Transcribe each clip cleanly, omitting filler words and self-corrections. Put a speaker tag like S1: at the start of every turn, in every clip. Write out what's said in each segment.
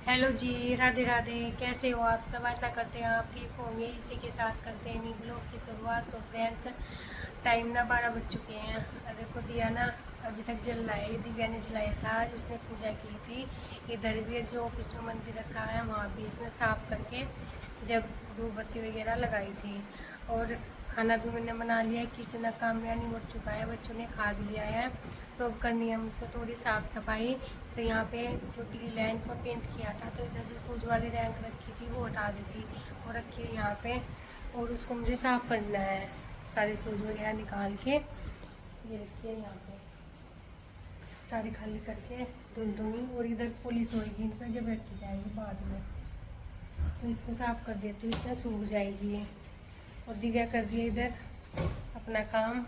S1: Hello जी, राधे राधे। कैसे हो आप सब? आशा करते हैं आप ठीक होंगे। इसी के साथ करते हैं न्यू ब्लॉग की शुरुआत। तो फ्रेंड्स, टाइम ना 12 बज चुके हैं। देखो दिया ना अभी तक जल रहा है। दिव्या ने जलाया था, आज उसने पूजा की थी। इधर भी जो ऑफिस में मंदिर रखा है वहाँ भी इसने साफ करके जब धूप बत्ती वगैरह लगाई थी। और खाना भी मैंने बना लिया है। किचन का काम मेरा निपट चुका है, बच्चों ने खा भी लिया है। तो अब करनी है मुझको थोड़ी साफ़ सफाई। तो यहाँ पे जो ग्रिल लाइन पर पेंट किया था, तो इधर जो सूज वाली रैंक रखी थी वो हटा दी थी, वो रखी है यहाँ पे। और उसको मुझे साफ़ करना है, सारे सूज वगैरह निकाल के। ये रखिए यहाँ पे, सारी खाली करके धुल दूँगी। और इधर पुलिस होगी, इन पर जब रखी जाएगी बाद में, तो इसको साफ़ कर देती हूँ, इतना सूख जाएगी ये। और दिव्या कर दिया इधर अपना काम।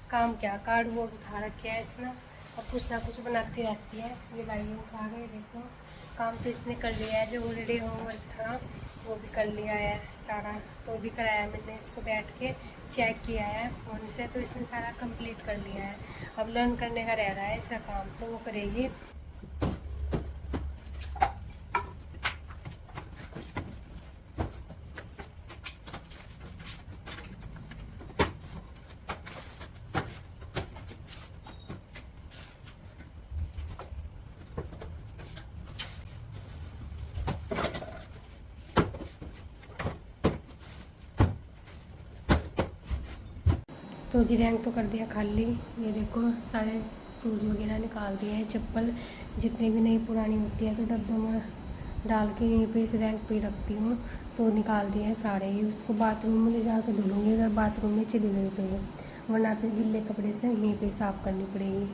S1: काम क्या, कार्डबोर्ड उठा रखे है इसने और कुछ ना कुछ बनाती रहती है। ये लाइए उठा गए, देखो काम तो इसने कर लिया है। जो ऑलरेडी होमवर्क था वो भी कर लिया है सारा, तो भी कराया मैंने इसको, बैठ के चेक किया है फ़ोन से, तो इसने सारा कंप्लीट कर लिया है। अब लर्न करने का रह रहा है इसका काम, तो वो करेगी। तो जी रैंक तो कर दिया खाली। ये देखो सारे शूज वगैरह निकाल दिए हैं, चप्पल जितनी भी नई पुरानी होती है तो डब्बों में डाल के यहीं पे इस रैंक पे रखती हूँ। तो निकाल दिए हैं सारे ही। उसको बाथरूम में ले जाकर धुलूँगी अगर बाथरूम में चली गई तो, ये वरना फिर गिल्ले कपड़े से यहीं पे साफ़ करनी पड़ेगी।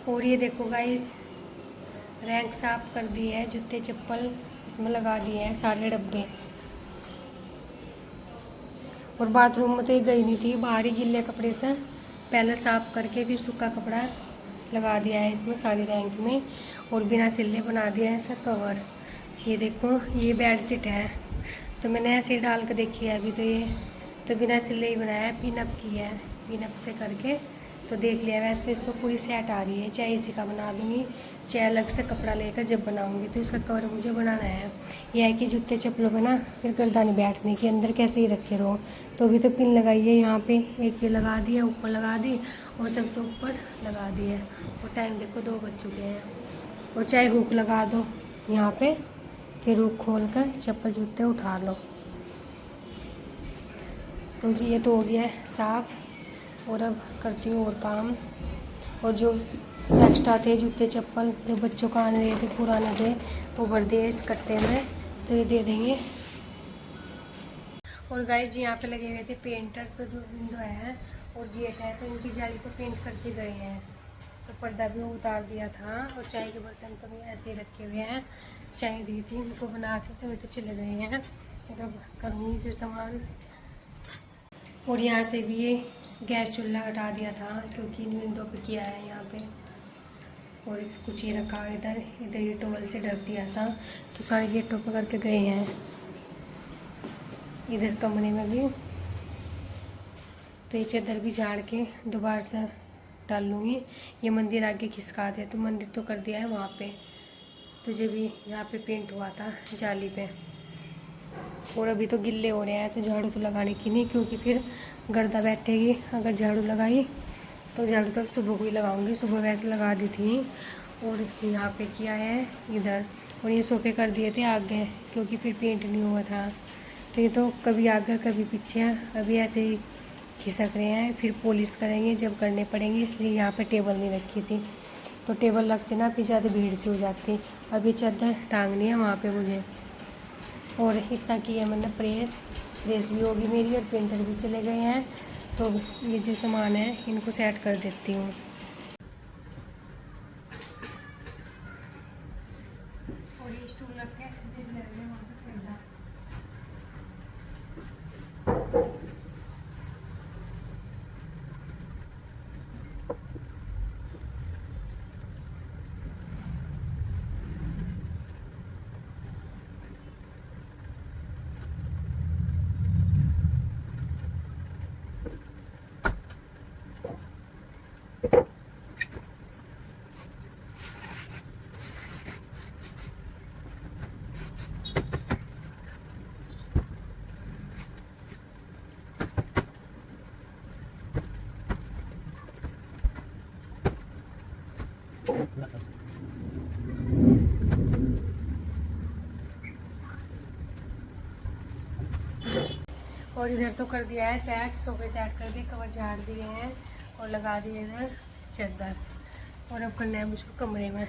S1: और ये देखो गाइस, रैंक साफ कर दी है, जूते चप्पल इसमें लगा दिए हैं सारे डब्बे। और बाथरूम में तो ये गई नहीं थी, बाहर ही गिल्ले कपड़े से पहले साफ़ करके फिर सूखा कपड़ा लगा दिया है इसमें सारी रैंक में। और बिना सिले बना दिया है ऐसा कवर। ये देखो ये बेड शीट है, तो मैंने ऐसे ही डाल के देखी है अभी। तो ये तो बिना सिले ही बनाया है, पिनअप की है, पिनअप से करके तो देख लिया। वैसे तो इसको पूरी सेट आ रही है, चाहे इसी का बना दूँगी चाहे अलग से कपड़ा लेकर जब बनाऊँगी। तो इसका कवर मुझे बनाना है। यह है कि जूते चप्पलों में ना फिर गर्दानी बैठने के अंदर कैसे ही रखे रहो। तो अभी तो पिन लगाई है यहाँ पे, एक ये लगा दी है, ऊपर लगा दी और सबसे ऊपर लगा दी है। और टाइम देखो 2 बज चुके हैं। और चाहे हुक लगा दो यहाँ पे, फिर हुक खोल कर चप्पल जूते उठा लो। तो जी ये तो हो गया है साफ़। और अब करती हूँ और काम। और जो एक्स्ट्रा थे जूते चप्पल जो बच्चों को आने दिए थे पुराने थे, वो भर दिए इस कट्टे में, तो ये दे देंगे। और गाइस यहाँ पे लगे हुए थे पेंटर, तो जो विंडो है और गेट है तो इनकी जाली को पेंट करके गए हैं। तो पर्दा भी उतार दिया था। और चाय के बर्तन तो ऐसे ही रखे हुए हैं, चाय दी थी उनको बना के, तो वे तो चले गए हैं। अब करूँगी जो सामान। और यहाँ से भी ये गैस चूल्हा हटा दिया था क्योंकि इन विंडो पे किया है यहाँ पे। और इस कुछ ये रखा इधर, इधर ये टॉवल से ढक दिया था, तो सारे गेटों पर करके गए हैं। इधर कमरे में भी तो ये चादर भी झाड़ के दोबारा से डाल लूँगी। ये मंदिर आगे खिसका दिया, तो मंदिर तो कर दिया है वहाँ पे। तो जब भी यहाँ पे पेंट हुआ था जाली पे। और अभी तो गिल्ले हो रहे हैं, तो झाड़ू तो लगाने की नहीं, क्योंकि फिर गर्दा बैठेगी अगर झाड़ू लगाई। तो झाड़ू तो सुबह को ही लगाऊंगी, सुबह वैसे लगा दी थी। और यहाँ पे किया है इधर। और ये सोफे कर दिए थे आगे, क्योंकि फिर पेंट नहीं हुआ था। तो ये तो कभी आगे कभी पीछे हैं, अभी ऐसे ही खिसक रहे हैं। फिर पॉलिश करेंगे जब करने पड़ेंगे, इसलिए यहाँ पे टेबल नहीं रखी थी। तो टेबल रखते ना फिर ज़्यादा भीड़ सी हो जाती। अभी चादर टांगनी है वहाँ पे मुझे। और इतना किया मैंने प्रेस भी होगी मेरी, और प्रिंटर भी चले गए हैं। तो ये जो सामान है इनको सेट कर देती हूँ। और ये स्टूल रख के जिम लग रहे वहाँ पे खरीदा। और इधर तो कर दिया है सेट, सोफे सेट कर दिए, कवर झाड़ दिए हैं और लगा दिए इधर चादर। और अब करना है मुझको कमरे में,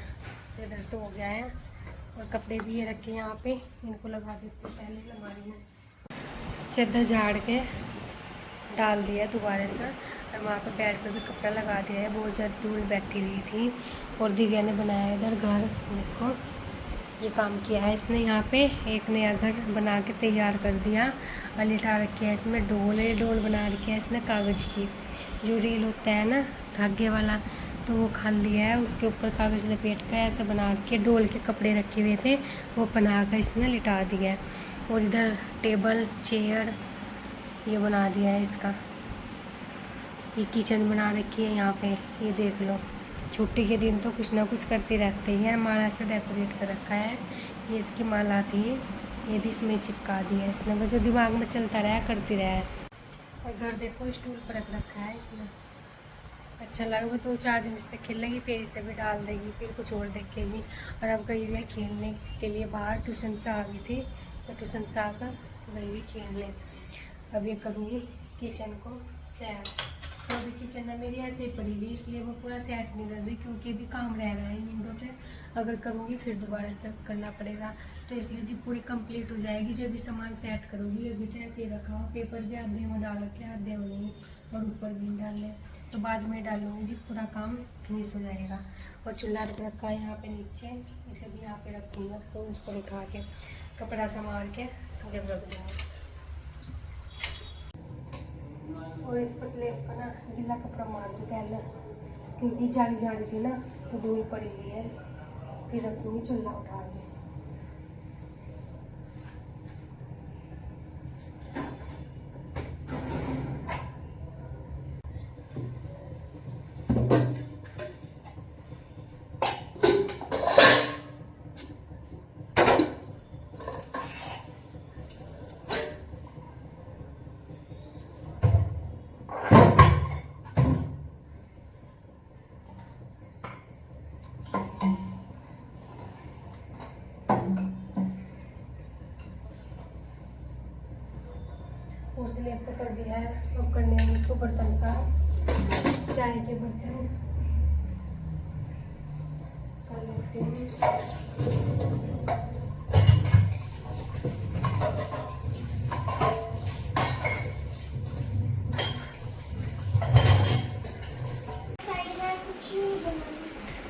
S1: इधर तो हो गया है। और कपड़े भी ये रखे हैं यहाँ पे, इनको लगा देते हैं पहले अलमारी में। चादर झाड़ के डाल दिया दोबारा से, और वहाँ पे बेड पे भी कपड़ा लगा दिया है। बहुत ज़्यादा धूल बैठी हुई थी। और दिव्या ने बनाया इधर घर, देखो ये काम किया है इसने। यहाँ पे एक नया घर बना के तैयार कर दिया और लिटा रखी है इसमें डोल है। डोल बना रखी है इसने कागज़ की, जो रील होता है ना धागे वाला, तो वो खान लिया है। उसके ऊपर कागज़ लपेट कर ऐसा बना के डोल के कपड़े रखे हुए थे, वो बना कर इसने लिटा दिया है। और इधर टेबल चेयर ये बना दिया है इसका। ये किचन बना रखी है यहाँ पे, ये देख लो। छुट्टी के दिन तो कुछ ना कुछ करते रहते हैं। माला से डेकोरेट कर रखा है, ये इसकी माला थी, ये भी इसमें चिपका दी है इसने। बस जो दिमाग में चलता रहा करती रहा है। और घर देखो स्टूल पर रख रखा है इसने। अच्छा लगा वो, 2-4 दिन इससे खेलेगी, फिर इसे भी डाल देगी, फिर कुछ और देखेगी। और अब गई हुई है खेलने के लिए बाहर, ट्यूशन से आ गई थी तो ट्यूशन से आकर गई हुई खेलने। अब ये करूँगी किचन को सेट। तो अभी किचन है मेरी ऐसे ही पड़ी हुई, इसलिए वो पूरा सेट नहीं कर रही, क्योंकि अभी काम रह रहा है विंडो पे। अगर करूँगी फिर दोबारा से करना पड़ेगा, तो इसलिए जी पूरी कंप्लीट हो जाएगी जब भी सामान सेट करूँगी। अभी तो ऐसे ही रखा हो, पेपर भी आधे में डाल के आधे में नहीं, और ऊपर भी डाल लें, तो बाद में डालूँगी जी पूरा काम फिनिश हो जाएगा। और चूल्हा रख रखा है यहाँ पे नीचे, इसे भी यहाँ पे रखूँगा, तो उस पर उठा के कपड़ा संभाल के जब रख दूँगा। और इस पर स्लेब का ना गीला कपड़ा मार दूँ पहले, क्योंकि जाली जाली थी ना तो धूल पड़ी हुई है। फिर रखूँगी चूल्हा उठा के। और स्लेब तो कर दिया है, अब करने हैं उसको बर्तन साफ, चाय के बर्तन कर लेते हैं।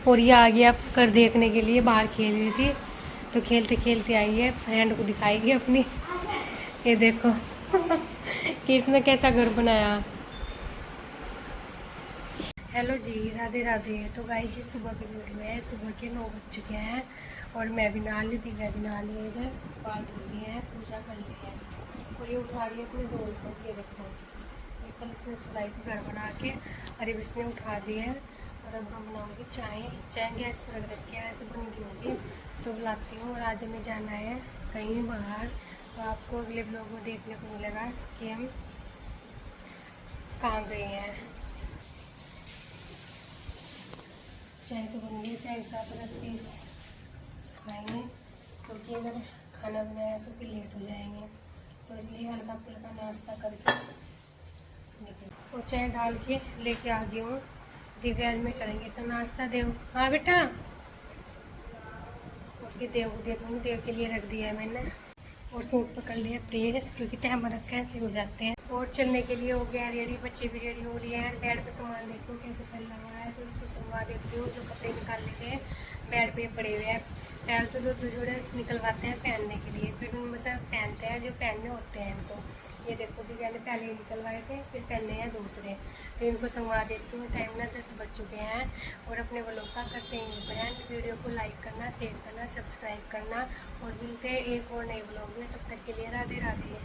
S1: और ये आ गया कर देखने के लिए, बाहर खेल रही थी तो खेलते खेलते आई है, फ्रेंड को दिखाएगी अपनी। ये देखो कि इसने कैसा घर बनाया। हेलो जी, राधे राधे। तो गाइस जी सुबह की वीडियो है, सुबह के 9 बज चुके हैं और मैं भी नहा ली, दिव्या भी नहा ली, इधर बाल धो लिए हैं, पूजा कर ली है। और ये उठा रही है अपने डोल को, ये देखो ये कल इसने सुलाई थी घर बना के, और अब इसने उठा दी है। और अब मैं बनाऊँगी चाय। चाय गैस पर रख रख के ऐसे बन गई होगी तो बुलाती हूँ। और आज हमें जाना है कहीं बाहर, तो आपको अगले ब्लॉग में देखने को मिलेगा कि हम कहाँ गए हैं। चाय तो बन गई, चाय के साथ 10 पीस खाएंगे, क्योंकि अगर खाना बनाया तो फिर लेट हो जाएंगे, तो इसलिए हल्का फुल्का नाश्ता करके निकल। और चाय डाल के लेके आ गई हूँ, दिव्या में करेंगे तो नाश्ता। देव, हाँ बेटा, उठ के देव को दे दूँगी, देव के लिए रख दिया है मैंने। और सूट पकड़ लिया प्रेस, क्योंकि टाइम रखा ऐसे हो जाते हैं। और चलने के लिए हो गया रेडी, बच्चे भी रेडी हो रही है। बेड पे सामान देखती हूँ कैसे फैला हुआ है, तो इसको संगवा देती हूँ। जो कपड़े निकालने के बेड पे पड़े हुए हैं, पहले तो 2 जोड़े निकलवाते हैं पहनने के लिए, फिर उनमें से पहनते हैं जो पहनने होते हैं इनको। ये देखो दिव्या ने पहले निकलवाए थे, फिर पहनने हैं दूसरे, तो इनको संगवा देती हूँ। टाइम ना 10 बज चुके हैं। और अपने व्लॉग का करते हैं फ्रेंड, वीडियो को लाइक करना, शेयर करना, सब्सक्राइब करना, और मिलते हैं एक और नए व्लॉग में। तब तक के लिए राधे राधे।